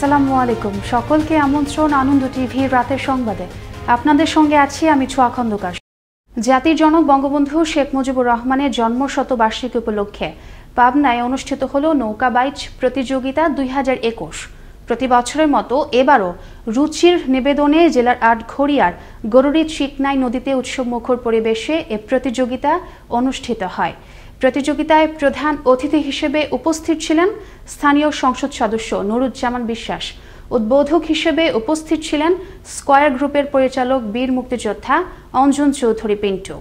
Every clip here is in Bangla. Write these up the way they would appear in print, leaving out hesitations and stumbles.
আসসালামু আলাইকুম। সকলকে আমন্ত্রণ আনন্দ টিভির রাতের সংবাদে। আপনাদের সঙ্গে আছি আমি ছোঁয়া খন্দকার। জাতির জনক বঙ্গবন্ধু শেখ মুজিবুর রহমানের জন্মশতবার্ষিকী উপলক্ষে পাবনায় অনুষ্ঠিত হলো নৌকা বাইচ প্রতিযোগিতা 2021। প্রতি বছরের মতো এবারও রুচির নিবেদনে জেলার আটঘরিয়ার গরুড়ি চিকনাই নদীতে উৎসবমুখর পরিবেশে এ প্রতিযোগিতা অনুষ্ঠিত হয়। প্রতিযোগিতায় প্রধান অতিথি হিসেবে উপস্থিত ছিলেন স্থানীয় সংসদ সদস্য নুরুজ্জামান বিশ্বাস। উদ্বোধক হিসেবে উপস্থিত ছিলেন স্কয়ার গ্রুপের পরিচালক বীর মুক্তিযোদ্ধা অঞ্জন চৌধুরী পিন্টু।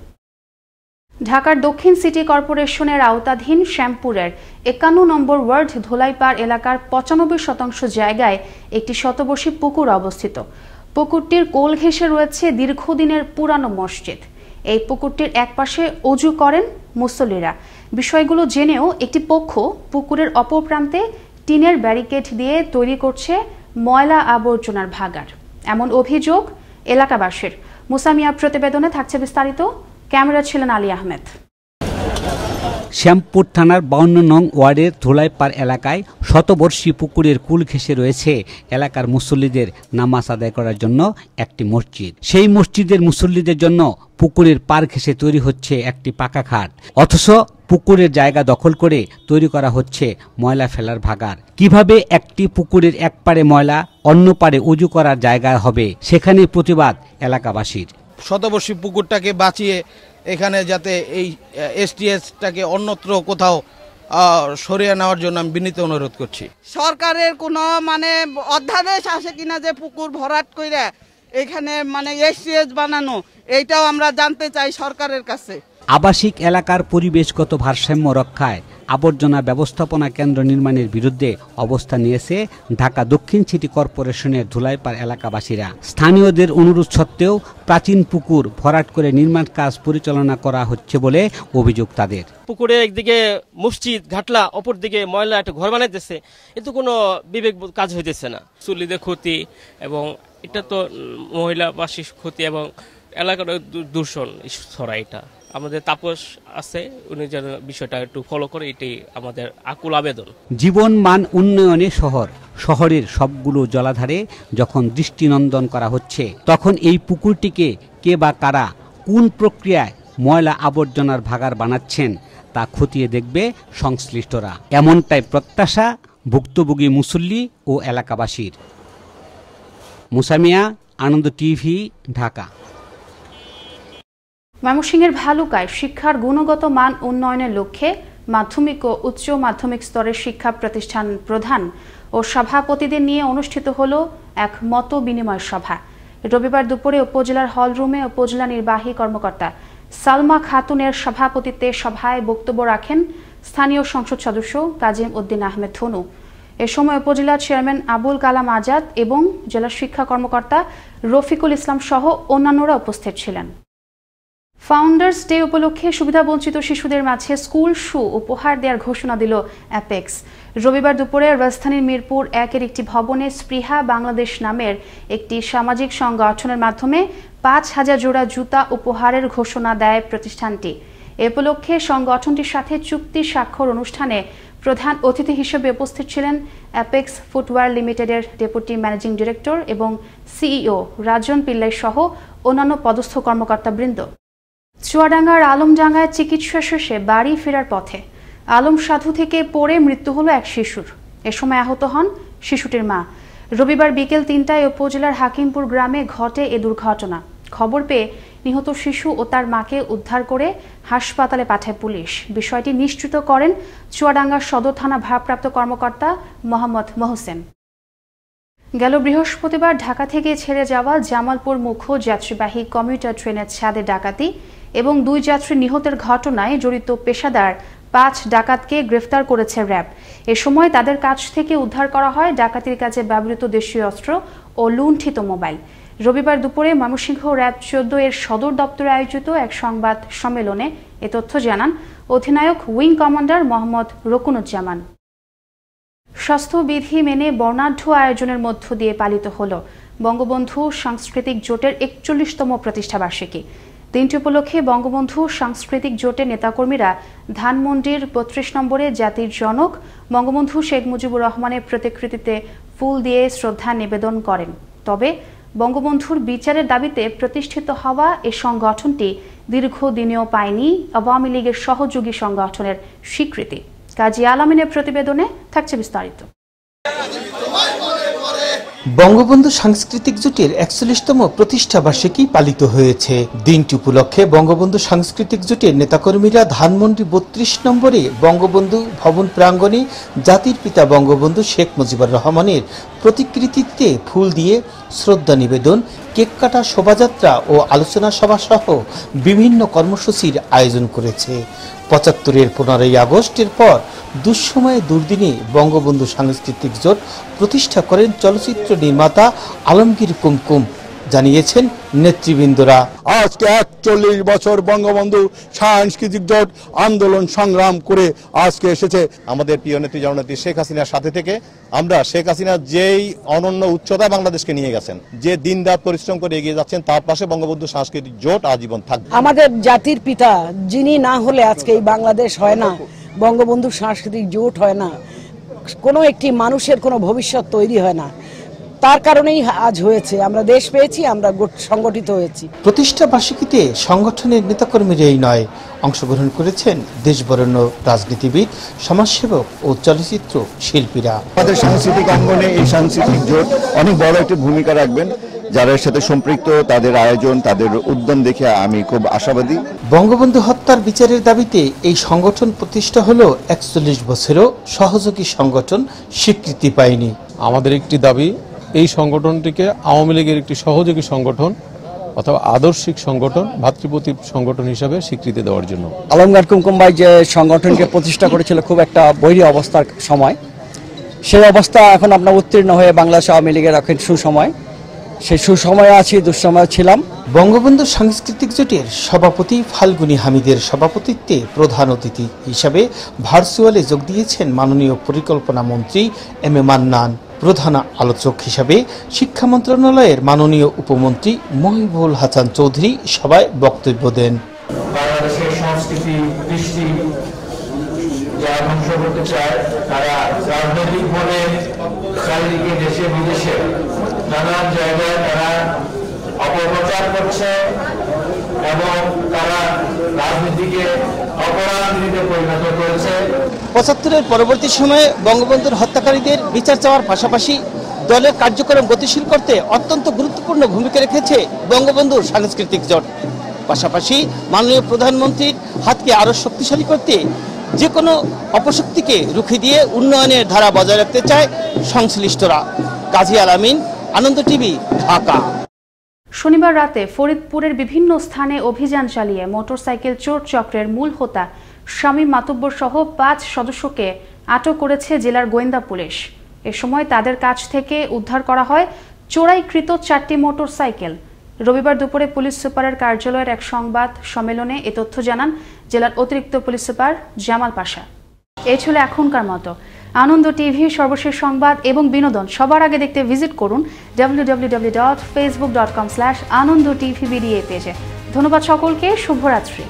ঢাকার দক্ষিণ সিটি কর্পোরেশনের আওতাধীন শ্যামপুরের 51 নম্বর ওয়ার্ড ধোলাইপাড় এলাকার 95% জায়গায় একটি শতবর্ষী পুকুর অবস্থিত। পুকুরটির কোল ঘেঁষে রয়েছে দীর্ঘদিনের পুরানো মসজিদ। এই পুকুরটির একপাশে অজু করেন মুসল্লিরা। বিষয়গুলো জেনেও একটি পক্ষ পুকুরের অপর প্রান্তে টিনের ব্যারিকেড দিয়ে তৈরি করছে ময়লা আবর্জনার ভাগাড়, এমন অভিযোগ এলাকাবাসীর। মুসামিয়া প্রতিবেদনে থাকছে বিস্তারিত। ক্যামেরা ছিলেন আলী আহমেদ। শ্যামপুর থানার 52 নং ওয়ার্ডের ধোলাইপাড় এলাকায় শতবর্ষী পুকুরের কুল ঘেঁষে রয়েছে এলাকার মুসল্লিদের নামাজ আদায় করার জন্য একটি মসজিদ। সেই মসজিদের মুসল্লিদের জন্য পুকুরের পার ঘেঁষে তৈরি হচ্ছে একটি পাকা খাট, অথচ পুকুরের জায়গা দখল করে তৈরি করা হচ্ছে ময়লা ফেলার ভাগাড়। কিভাবে একটি পুকুরের এক পারে ময়লা অন্য পারে উজু করার জায়গা হবে, সেখানে প্রতিবাদ এলাকাবাসীর। শতবর্ষী পুকুরটাকে বাঁচিয়ে এখানে যাতে এই এসটিএসটাকে অন্যত্র কোথাও সরিয়ে নেওয়ার জন্য আমি বিনীত অনুরোধ করছি। সরকারের কোনো অধ্যাদেশ আসে কিনা যে পুকুর ভরাট করে এখানে এসটিএস বানানো, এইটাও আমরা জানতে চাই সরকারের কাছে। আবাসিক এলাকার পরিবেশগত ভারসাম্য রক্ষায় আবর্জনা ব্যবস্থাপনা কেন্দ্র নির্মাণের বিরুদ্ধে অবস্থান নিয়েছে ঢাকা দক্ষিণ সিটি কর্পোরেশনের ধোলাইপাড় এলাকাবাসীরা। স্থানীয়দের অনুরোধ সত্ত্বেও প্রাচীন পুকুর ভরাট করে নির্মাণ কাজ পরিচালনা করা হচ্ছে বলে অভিযোগ তাদের। পুকুরে একদিকে মসজিদ ঘাটলা, অপর দিকে ময়লা একটা ঘর বানাইতেছে, এতে কোনো বিবেক কাজ হইতেছে না। চুল্লিদের ক্ষতি এবং এটা তো মহিলাবাসীর ক্ষতি এবং এলাকার দূষণ ছড়া। এটা আমাদের তাপস আছে, উনি যেন বিষয়টা একটু ফলো করে, এটাই আমাদের আকুল আবেদন। জীবন মান উন্নয়নে শহরের সবগুলো জলাধারে যখন দৃষ্টিনন্দন করা হচ্ছে, তখন এই পুকুরটিকে কে বা কারা কোন প্রক্রিয়ায় ময়লা আবর্জনার ভাগাড় বানাচ্ছেন তা খতিয়ে দেখবে সংশ্লিষ্টরা, এমনটাই প্রত্যাশা ভুক্তভোগী মুসল্লি ও এলাকাবাসীর। মুসামিয়া, আনন্দ টিভি, ঢাকা। ময়মনসিংহের ভালুকায় শিক্ষার গুণগত মান উন্নয়নের লক্ষ্যে মাধ্যমিক ও উচ্চ মাধ্যমিক স্তরের শিক্ষা প্রতিষ্ঠান প্রধান ও সভাপতিদের নিয়ে অনুষ্ঠিত হলো এক মত বিনিময় সভা। রবিবার দুপুরে উপজেলার হলরুমে উপজেলা নির্বাহী কর্মকর্তা সালমা খাতুনের সভাপতিত্বে সভায় বক্তব্য রাখেন স্থানীয় সংসদ সদস্য কাজিম উদ্দিন আহমেদ ধনু। এ সময় উপজেলা চেয়ারম্যান আবুল কালাম আজাদ এবং জেলা শিক্ষা কর্মকর্তা রফিকুল ইসলাম সহ অন্যান্যরা উপস্থিত ছিলেন। ফাউন্ডার্স ডে উপলক্ষে সুবিধাবঞ্চিত শিশুদের মাঝে স্কুল শু উপহার দেওয়ার ঘোষণা দিল অ্যাপেক্স। রবিবার দুপুরে রাজধানীর মিরপুর 1-এর একটি ভবনে স্পৃহা বাংলাদেশ নামের একটি সামাজিক সংগঠনের মাধ্যমে 5000 জোড়া জুতা উপহারের ঘোষণা দেয় প্রতিষ্ঠানটি। এ উপলক্ষে সংগঠনটির সাথে চুক্তি স্বাক্ষর অনুষ্ঠানে প্রধান অতিথি হিসেবে উপস্থিত ছিলেন অ্যাপেক্স ফুটওয়্যার লিমিটেডের ডেপুটি ম্যানেজিং ডিরেক্টর এবং সিইও রাজন পিল্লাই সহ অন্যান্য পদস্থ কর্মকর্তাবৃন্দ। চুয়াডাঙ্গার আলমডাঙ্গায় চিকিৎসা শেষে বাড়ি ফেরার পথে আলম সাধু থেকে পড়ে মৃত্যু হলো এক শিশুর। এ সময় আহত হন শিশুটির মা। রবিবার বিকেল 3টায় উপজেলার হাকিমপুর গ্রামে ঘটে এ দুর্ঘটনা। খবর পেয়ে নিহত শিশু ও তার মাকে উদ্ধার করে হাসপাতালে পাঠায় পুলিশ। বিষয়টি নিশ্চিত করেন চুয়াডাঙ্গা সদর থানা ভারপ্রাপ্ত কর্মকর্তা মোহাম্মদ মোহসেন। গেল বৃহস্পতিবার ঢাকা থেকে ছেড়ে যাওয়া জামালপুর মুখ যাত্রীবাহী কমিউটার ট্রেনের ছাদে ডাকাতি এবং 2 যাত্রী নিহতের ঘটনায় জড়িত পেশাদার 5 ডাকাতকে গ্রেফতার করেছে র্যাব। এ সময় তাদের কাছ থেকে উদ্ধার করা হয় ডাকাতির কাজে ব্যবহৃত দেশীয় অস্ত্র ও লুণ্ঠিত মোবাইল। রবিবার দুপুরে ময়মনসিংহ র্যাব 14 এর সদর দপ্তরে আয়োজিত এক সংবাদ সম্মেলনে এ তথ্য জানান অধিনায়ক উইং কমান্ডার মোহাম্মদ রকুনুজ্জামান। স্বাস্থ্যবিধি মেনে বর্ণাঢ্য আয়োজনের মধ্য দিয়ে পালিত হল বঙ্গবন্ধু সাংস্কৃতিক জোটের 41তম প্রতিষ্ঠাবার্ষিকী। দিনটি উপলক্ষে বঙ্গবন্ধু সাংস্কৃতিক জোটের নেতাকর্মীরা ধানমন্ডির 32 নম্বরে জাতির জনক বঙ্গবন্ধু শেখ মুজিবুর রহমানের প্রতিকৃতিতে ফুল দিয়ে শ্রদ্ধা নিবেদন করেন। তবে বঙ্গবন্ধুর বিচারের দাবিতে প্রতিষ্ঠিত হওয়া এই সংগঠনটি দীর্ঘদিনেও পায়নি আওয়ামী লীগের সহযোগী সংগঠনের স্বীকৃতি। কাজী আলামিনের প্রতিবেদনে থাকছে বিস্তারিত। বঙ্গবন্ধু সাংস্কৃতিক জোটের ৪১তম প্রতিষ্ঠা বার্ষিকী পালিত হয়েছে। দিনটি উপলক্ষে বঙ্গবন্ধু সাংস্কৃতিক জোটের নেতাকর্মীরা ধানমন্ডি ৩২ নম্বরে বঙ্গবন্ধু ভবন প্রাঙ্গণে জাতির পিতা বঙ্গবন্ধু শেখ মুজিবুর রহমানের প্রতিকৃতিতে ফুল দিয়ে শ্রদ্ধা নিবেদন, কেক কাটা, শোভাযাত্রা ও আলোচনা সভা সহ বিভিন্ন কর্মসূচির আয়োজন করেছে। ৭৫-এর ১৫ই আগস্টের পর দুঃসময়ে দুর্দিনে বঙ্গবন্ধু সাংস্কৃতিক জোট প্রতিষ্ঠা করেন চলচ্চিত্র নির্মাতা আলমগীর কুমকুম, জানিয়েছেন নেতৃবৃন্দরা। আজকে ৪১ বছর বঙ্গবন্ধু সাংস্কৃতিক জোট আন্দোলন সংগ্রাম করে আজকে এসেছে। আমাদের প্রিয় নেত্রী জননেত্রী শেখ হাসিনার সাথে থেকে আমরা শেখ হাসিনা যেই অনন্য উচ্চতা বাংলাদেশকে নিয়ে গেছেন, যে দিন রাত পরিশ্রম করে এগিয়ে যাচ্ছেন, তার পাশে বঙ্গবন্ধু সাংস্কৃতিক জোট আজীবন থাকবে। আমাদের জাতির পিতা যিনি না হলে আজকে এই বাংলাদেশ হয় না, বঙ্গবন্ধু সাংস্কৃতিক জোট হয় না, কোনো একটি মানুষের কোনো ভবিষ্যৎ তৈরি হয় না। তার কারণেই আজ হয়েছে, আমরা দেশ পেয়েছি, আমরা সংগঠিত হয়েছি। প্রতিষ্ঠা বার্ষিকীতে সংগঠনের নেতাকর্মীরাই নয়, অংশগ্রহণ করেছেন দেশবরেণ্য রাজনীতিবিদ, সমাজসেবক ও চলচ্চিত্র শিল্পীরা। আমাদের সাংস্কৃতিক অঙ্গনে এই সাংস্কৃতিক জোট অনেক বড় একটি ভূমিকা রাখবেন। যারা এর সাথে সম্পৃক্ত, তাদের আয়োজন, তাদের উদ্যম দেখে আমি খুব আশাবাদী। বঙ্গবন্ধু হত্যার বিচারের দাবিতে এই সংগঠন প্রতিষ্ঠা হলো ৪১ বছরেও সহযোগী সংগঠন স্বীকৃতি পায়নি। আমাদের একটি দাবি, এই সংগঠনটিকে আওয়ামী লীগের একটি সহযোগী সংগঠন অথবা আদর্শিক সংগঠন, ভাতৃপ্রতি সংগঠন হিসাবে স্বীকৃতি দেওয়ার জন্য। আলমগীর কুমকুম ভাই যে সংগঠনকে প্রতিষ্ঠা করেছিল খুব একটা বৈরী অবস্থার সময়, সেই অবস্থা এখন আপনার উত্তীর্ণ হয়ে বাংলাদেশ আওয়ামী লীগের এখন সুসময়, সেই সুসময়ে আছি, দুঃসময় ছিলাম। বঙ্গবন্ধু সাংস্কৃতিক জোটের সভাপতি ফাল্গুনী হামিদের সভাপতিত্বে প্রধান অতিথি হিসাবে ভার্চুয়ালে যোগ দিয়েছেন মাননীয় পরিকল্পনা মন্ত্রী এম এ মান্নান। প্রধান আলোচক হিসাবে শিক্ষা মন্ত্রণালয়ের মাননীয় উপমন্ত্রী মহিবুল হাসান চৌধুরী সভায় বক্তব্য দেন। বাংলাদেশের সংস্কৃতি কৃষ্টি যারা ধ্বংস করতে চায়, তারা রাজনৈতিকভাবে চারিদিকে দেশে বিদেশে নানান জায়গায় তারা অপপ্রচার করছে এবং তারা রাজনীতিকে অপরাজনীতিতে পরিণত করেছে। ৭৫-এর পরবর্তী সময়ে বঙ্গবন্ধুর হত্যাকারীদের বিচার চাওয়ার পাশাপাশি দলের কার্যক্রম গতিশীল করতে অত্যন্ত গুরুত্বপূর্ণ ভূমিকা রেখেছে বঙ্গবন্ধু সাংস্কৃতিক জোট। পাশাপাশি মাননীয় প্রধানমন্ত্রীর হাতকে আরো শক্তিশালী করতে যে কোনো অপশক্তিকে রুখে দিয়ে উন্নয়নের ধারা বজায় রাখতে চায় সংশ্লিষ্টরা। কাজী আলামিন, আনন্দ টিভি, ঢাকা। শনিবার রাতে ফরিদপুরের বিভিন্ন স্থানে অভিযান চালিয়ে মোটরসাইকেল চোর চক্রের মূল হোতা শামীম মাতুব্বর সহ ৫ সদস্যকে আটক করেছে জেলার গোয়েন্দা পুলিশ। এ সময় তাদের কাছ থেকে উদ্ধার করা হয় চোরাইকৃত ৪টি মোটরসাইকেল। রবিবার দুপুরে পুলিশ সুপারের কার্যালয়ের এক সংবাদ সম্মেলনে এ তথ্য জানান জেলার অতিরিক্ত পুলিশ সুপার জামাল পাশা। এই ছিল এখনকার মতো। আনন্দ টিভি সর্বশেষ সংবাদ এবং বিনোদন সবার আগে দেখতে ভিজিট করুন www.facebook.com/anondtvbda পেজে। ধন্যবাদ সকলকে, শুভরাত্রি।